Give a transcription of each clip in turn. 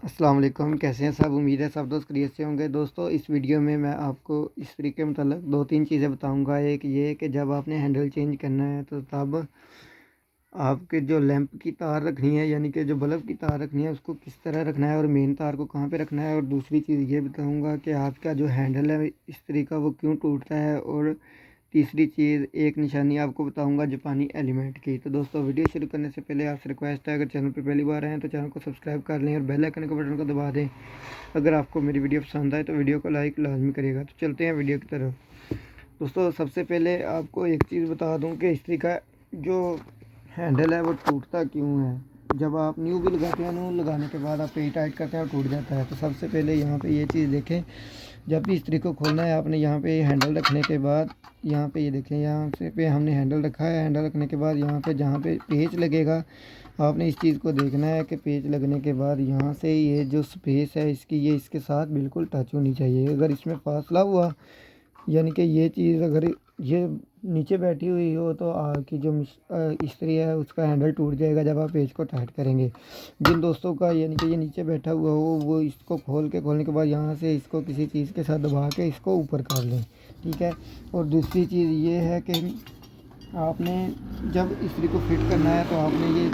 अस्सलाम वालेकुम। कैसे हैं सब? उम्मीद है सब दोस्त खैरियत से होंगे। दोस्तों, इस वीडियो में मैं आपको इस्त्री के मतलब 2-3 चीज़ें बताऊंगा। एक ये कि जब आपने हैंडल चेंज करना है तो तब आपके जो लैंप की तार रखनी है, यानी कि जो बल्ब की तार रखनी है, उसको किस तरह रखना है और मेन तार को कहाँ पे रखना है। और दूसरी चीज़ ये बताऊंगा कि आपका जो हैंडल है इस्त्री का वो क्यों टूटता है। और तीसरी चीज़, एक निशानी आपको बताऊंगा जापानी एलिमेंट की। तो दोस्तों, वीडियो शुरू करने से पहले आपसे रिक्वेस्ट है, अगर चैनल पर पहली बार आए हैं तो चैनल को सब्सक्राइब कर लें और बेल आइकन के बटन को दबा दें। अगर आपको मेरी वीडियो पसंद आए तो वीडियो को लाइक लाजमी करिएगा। तो चलते हैं वीडियो की तरफ। दोस्तों, सबसे पहले आपको एक चीज़ बता दूं कि इस्त्री का जो हैंडल है वो टूटता क्यों है। जब आप न्यू भी लगाते हैं, न्यू लगाने के बाद आप पेज टाइट करते हैं और टूट जाता है। तो सबसे पहले यहाँ पे ये चीज़ देखें, जब भी इस्त्री को खोलना है आपने यहाँ पे हैंडल रखने के बाद यहाँ पे ये देखें, यहाँ से पे हमने हैंडल रखा है। हैंडल रखने के बाद यहाँ पे जहाँ पे पेच लगेगा, आपने इस चीज़ को देखना है कि पेच लगने के बाद यहाँ से ये जो स्पेस है इसकी, ये इसके साथ बिल्कुल टच होनी चाहिए। अगर इसमें फासला हुआ, यानी कि ये चीज़ अगर ये नीचे बैठी हुई हो, तो आपकी जो इस्त्री है उसका हैंडल टूट जाएगा जब आप पेज को टाइट करेंगे। जिन दोस्तों का यानी कि ये नीचे बैठा हुआ हो, वो इसको खोलने के बाद यहाँ से इसको किसी चीज़ के साथ दबा के इसको ऊपर कर लें, ठीक है। और दूसरी चीज़ ये है कि आपने जब इस्त्री को फिट करना है तो आपने ये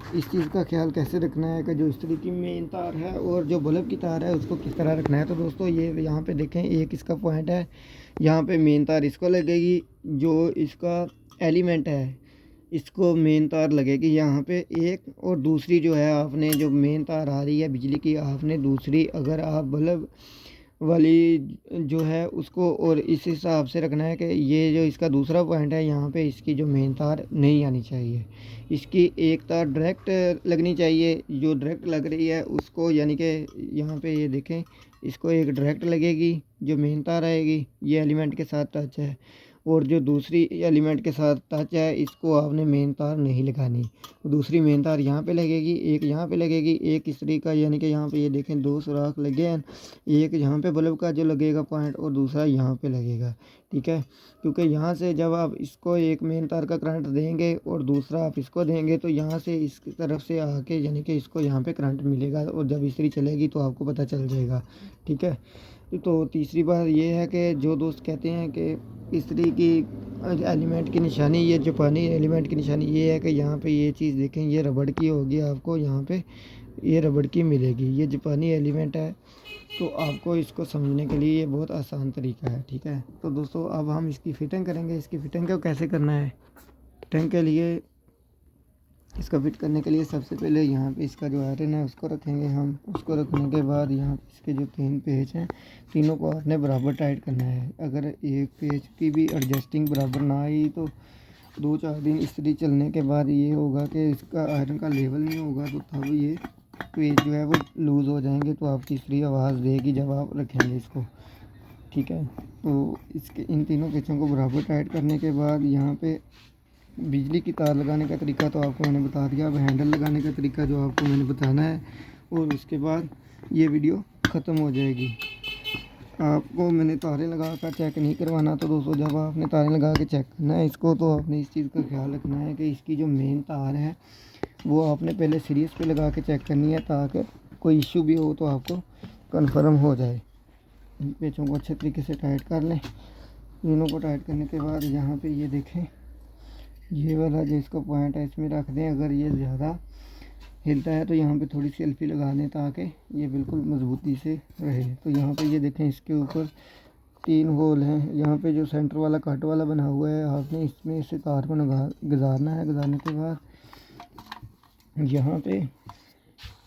इस चीज़ का ख्याल कैसे रखना है कि जो इस्त्री की मेन तार है और जो बल्ब की तार है उसको किस तरह रखना है। तो दोस्तों, ये यहाँ पे देखें, एक इसका पॉइंट है, यहाँ पे मेन तार इसको लगेगी। जो इसका एलिमेंट है इसको मेन तार लगेगी यहाँ पे एक। और दूसरी जो है, आपने जो मेन तार आ रही है बिजली की, आपने दूसरी अगर आप बल्ब वाली जो है उसको और इस हिसाब से रखना है कि ये जो इसका दूसरा पॉइंट है, यहाँ पे इसकी जो मेन तार नहीं आनी चाहिए। इसकी एक तार डायरेक्ट लगनी चाहिए। जो डायरेक्ट लग रही है उसको, यानी कि यहाँ पे ये देखें, इसको एक डायरेक्ट लगेगी जो मेन तार आएगी, ये एलिमेंट के साथ टच है। और जो दूसरी एलिमेंट के साथ टच है, इसको आपने मेन तार नहीं लगानी। दूसरी मेन तार यहाँ पे लगेगी, एक यहाँ पे लगेगी, एक इस्त्री का, यानी कि यहाँ पे ये देखें 2 सुराख लगे हैं। एक यहाँ पे बल्ब का जो लगेगा पॉइंट और दूसरा यहाँ पे लगेगा, ठीक है। क्योंकि यहाँ से जब आप इसको एक मेन तार का करंट देंगे और दूसरा आप इसको देंगे, तो यहाँ से इस तरफ से आके यानी कि इसको यहाँ पे करंट मिलेगा और जब इस्त्री चलेगी तो आपको पता चल जाएगा, ठीक है। तो तीसरी बात ये है कि जो दोस्त कहते हैं कि इस्त्री की एलिमेंट की निशानी, ये जापानी एलिमेंट की निशानी ये है कि यहाँ पे ये चीज़ देखें, ये रबड़ की होगी, आपको यहाँ पे ये रबड़ की मिलेगी, ये जापानी एलिमेंट है। तो आपको इसको समझने के लिए ये बहुत आसान तरीका है, ठीक है। तो दोस्तों, अब हम इसकी फ़िटिंग करेंगे। इसकी फ़िटिंग को कैसे करना है, फिटिंग के लिए, इसको फिट करने के लिए सबसे पहले यहाँ पे इसका जो आयरन है उसको रखेंगे हम। उसको रखने के बाद यहाँ इसके जो 3 पेच हैं, तीनों को आपने बराबर टाइट करना है। अगर एक पेच की भी एडजस्टिंग बराबर ना आई तो 2-4 दिन इस्त्री चलने के बाद ये होगा कि इसका आयरन का लेवल नहीं होगा, तो तब ये पेच जो है वो लूज़ हो जाएंगे। तो आपकी इस्त्री आवाज़ देगी जब आप रखेंगे इसको, ठीक है। तो इसके इन तीनों पेचों को बराबर टाइट करने के बाद यहाँ पे बिजली की तार लगाने का तरीका तो आपको मैंने बता दिया। अब हैंडल लगाने का तरीका जो आपको मैंने बताना है, और उसके बाद ये वीडियो ख़त्म हो जाएगी। आपको मैंने तारें लगा कर चेक नहीं करवाना। तो दोस्तों, जब आपने तारें लगा के चेक करना है इसको, तो आपने इस चीज़ का ख्याल रखना है कि इसकी जो मेन तार है वो आपने पहले सीरीज़ पे लगा के चेक करनी है, ताकि कोई इशू भी हो तो आपको कन्फर्म हो जाए। पेचों को अच्छे तरीके से टाइट कर लें। तीनों को टाइट करने के बाद यहाँ पे ये देखें, ये वाला जो इसका पॉइंट है इसमें रख दें। अगर ये ज़्यादा हिलता है तो यहाँ पे थोड़ी सी एल्फी लगा दें ताकि ये बिल्कुल मज़बूती से रहे। तो यहाँ पे ये देखें, इसके ऊपर 3 होल हैं। यहाँ पे जो सेंटर वाला कट वाला बना हुआ है, आपने इसमें से तार को गुजारना है। गुजारने के बाद यहाँ पे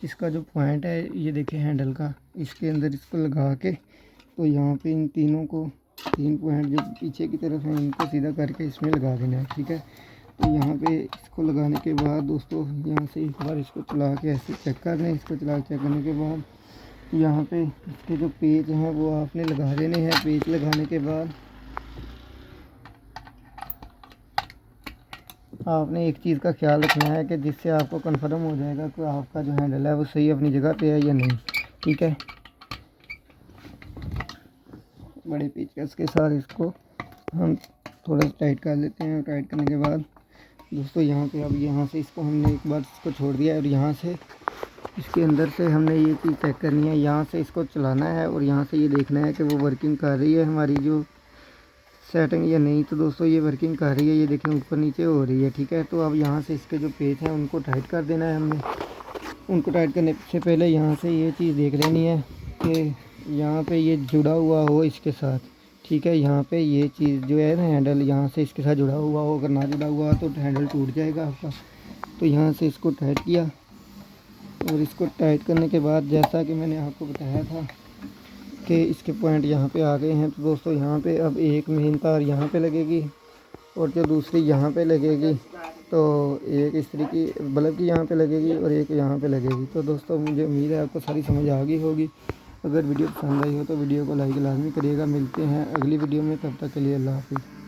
इसका जो पॉइंट है, ये देखें हैंडल का, इसके अंदर इसको लगा के, तो यहाँ पे इन तीनों को 3 पॉइंट जो पीछे की तरफ है इनको सीधा करके इसमें लगा देना है, ठीक है। तो यहाँ पे इसको लगाने के बाद दोस्तों, यहाँ से एक बार इसको चला के ऐसे चेक कर लें। इसको चला के चेक करने के बाद यहाँ पे इसके जो पेच हैं वो आपने लगा देने हैं। पेच लगाने के बाद आपने एक चीज़ का ख्याल रखना है कि जिससे आपको कन्फर्म हो जाएगा कि आपका जो हैंडल है वो सही अपनी जगह पे है या नहीं, ठीक है। बड़े पेचकस के साथ इसको हम थोड़ा सा टाइट कर लेते हैं। टाइट करने के बाद दोस्तों, यहाँ पे अब यहाँ से इसको हमने एक बार इसको छोड़ दिया और यहाँ से इसके अंदर से हमने ये चीज़ चेक करनी है, यहाँ से इसको चलाना है और यहाँ से ये देखना है कि वो वर्किंग कर रही है हमारी जो सेटिंग या नहीं। तो दोस्तों ये वर्किंग कर रही है, ये देखें ऊपर नीचे हो रही है, ठीक है। तो अब यहाँ से इसके जो पेच हैं उनको टाइट कर देना है हमने। उनको टाइट करने से पहले यहाँ से ये चीज़ देख लेनी है कि यहाँ पे ये जुड़ा हुआ हो इसके साथ, ठीक है। यहाँ पे ये चीज़ जो है ना हैंडल यहाँ से इसके साथ जुड़ा हुआ हो, अगर ना जुड़ा हुआ तो हैंडल टूट जाएगा आपका। तो यहाँ से इसको टाइट किया और इसको टाइट करने के बाद जैसा कि मैंने आपको बताया था कि इसके पॉइंट यहाँ पे आ गए हैं। तो दोस्तों यहाँ पे अब एक मेन तार यहाँ पे लगेगी और जो दूसरी यहाँ पे लगेगी, तो एक इस तरह की बल्ब की यहाँ पे लगेगी और एक यहाँ पे लगेगी। तो दोस्तों मुझे उम्मीद है आपको सारी समझ आ गई होगी। अगर वीडियो पसंद आई हो तो वीडियो को लाइक लाजमी करिएगा। मिलते हैं अगली वीडियो में, तब तक के लिए अल्लाह हाफिज़।